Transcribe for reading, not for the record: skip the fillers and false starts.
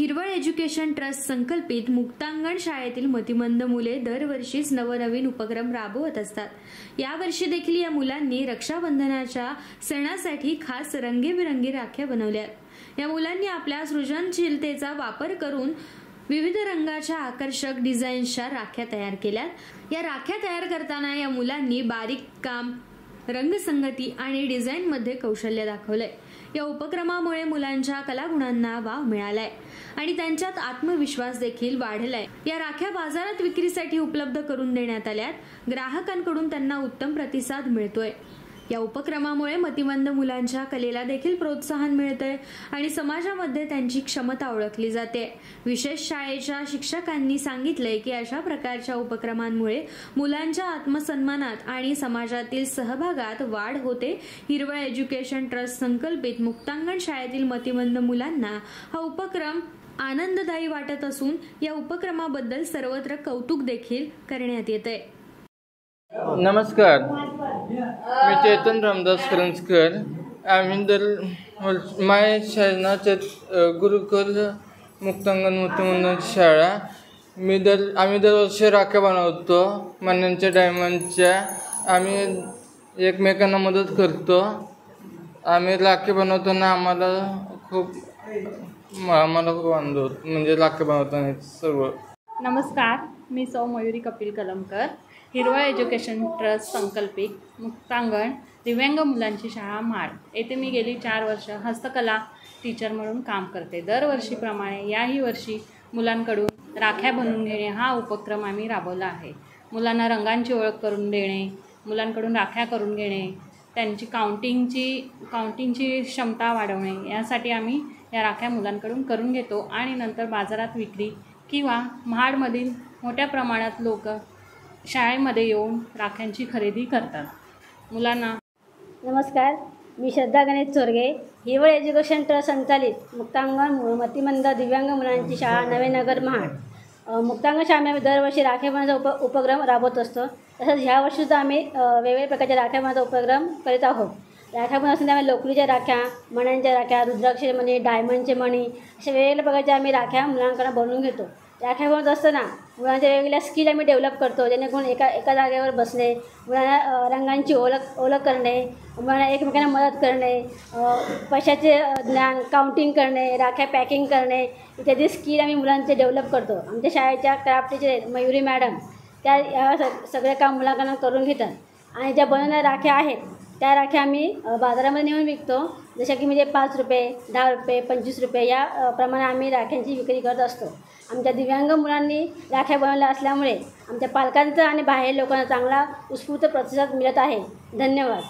हिरवळ education trust संकल्पित मुक्तांगण शाळेतील मतिमंद मुले दरवर्षीच नवनवीन उपक्रम राबवत असतात। यावर्षी देखील या मुलांनी रक्षाबंधनाच्या सणासाठी खास रंगीबेरंगी राख्या बनवल्यात। या मुलांनी आपल्या सृजनशीलतेचा वापर करून विविध रंगाच्या आकर्षक डिझाईन्सच्या राख्या तयार केल्यात। या राख्या तयार करताना या मुलांनी बारीक काम, रंगसंगती आणि डिझाईनमध्ये कौशल्य दाखवलंय। या उपक्रमामुळे मुलांच्या कलागुणांना वाव मिळालाय आणि त्यांच्यात आत्मविश्वास देखील वाढलाय। या राख्या बाजारात विक्रीसाठी उपलब्ध करून देण्यात आल्यात। ग्राहकांकडून त्यांना उत्तम प्रतिसाद मिळतोय। या उपक्रमामुळे मतिमंद मुलांच्या कलेला देखील प्रोत्साहन मिळतंय आणि समाजामध्ये त्यांची क्षमता ओळखली जाते। विशेष शाळेच्या शिक्षकांनी सांगितलंय की अशा प्रकारच्या उपक्रमांमुळे मुलांच्या आत्मसन्मानात आणि समाजातील सहभागात वाढ होते। हिरवळ एज्युकेशन ट्रस्ट संकल्पित मुक्तांगण शाळेतील मतिमंद मुलांना हा उपक्रम आनंददायी वाटत असून या उपक्रमाबद्दल सर्वत्र कौतुक देखील करण्यात येतंय। नमस्कार, मी चेतन रामदास करंजकर। आम्ही माय शाळेचे गुरुकुल मुक्तांगण मतिमंद शाळा। आम्ही दरवर्षी राख्या बनवतो मण्यांच्या, डायमंडच्या। आम्ही एकमेकांना मदत करतो। आम्ही राखी बनवताना आम्हाला खूप आनंद होतो, म्हणजे राखी बनवताना सर्व। नमस्कार, मी सौ मयुरी कपिल कलमकर। हिरवळ एज्युकेशन ट्रस्ट संकल्पित मुक्तांगण दिव्यांग मुलांची शाळा महाड येथे मी गेली 4 वर्ष हस्तकला टीचर म्हणून काम करते। दरवर्षीप्रमाणे याही वर्षी मुलांकडून राख्या बनवून घेणे हा उपक्रम आम्ही राबवला आहे। मुलांना रंगांची ओळख करून देणे, मुलांकडून राख्या करून घेणे, त्यांची काउंटिंगची क्षमता वाढवणे यासाठी आम्ही या राख्या मुलांकडून करून घेतो आणि नंतर बाजारात विक्री किंवा महाडमधील मोठ्या प्रमाणात लोक शाळेमध्ये येऊन राख्यांची खरेदी करतात। मुलांना नमस्कार, मी श्रद्धा गणेश चोरगे। हिरवळ एज्युकेशन ट्रस्ट संचालित मुक्तांगण मतिमंद दिव्यांग मुलांची शाळा नवेनगर महाड मुक्तांगण शाळेमध्ये दरवर्षी राख्या बनवण्याचा उपक्रम राबवत असतो। तसंच ह्या वर्षीसुद्धा आम्ही वेगवेगळ्या प्रकारच्या राख्या बनवण्याचा उपक्रम करीत आहोत। राख्या बनवताना आम्ही लोकरीच्या राख्या, मण्यांच्या राख्या, रुद्राक्षे मणी, डायमंडचे मणी अशा वेगवेगळ्या प्रकारच्या आम्ही राख्या मुलांकडून बनवून घेतो। राख्या बनवत असताना मुलांच्या वेगवेगळ्या स्किल आम्ही डेव्हलप करतो, जेणेकरून एका जागेवर बसणे, मुलांना रंगांची ओळख करणे, मुलांना एकमेकांना मदत करणे, पैशाचे ज्ञान, काउंटिंग करणे, राख्या पॅकिंग करणे इत्यादी स्किल आम्ही मुलांचे डेव्हलप करतो। आमच्या शाळेच्या क्राफ्ट टीचर मयुरी मॅडम त्या या सगळे काम मुलांकडून करून घेतात आणि ज्या बनवणाऱ्या राख्या आहेत त्या राख्या आम्ही बाजारामध्ये नेऊन विकतो। जशा की म्हणजे 5 रुपये, 10 रुपये, 25 रुपये या प्रमाणे आम्ही राख्यांची विक्री करत असतो। आमच्या दिव्यांग मुलांनी राख्या बनवल्या असल्यामुळे आमच्या पालकांचा आणि बाहेर लोकांना चांगला उत्स्फूर्त प्रतिसाद मिळत आहे। धन्यवाद।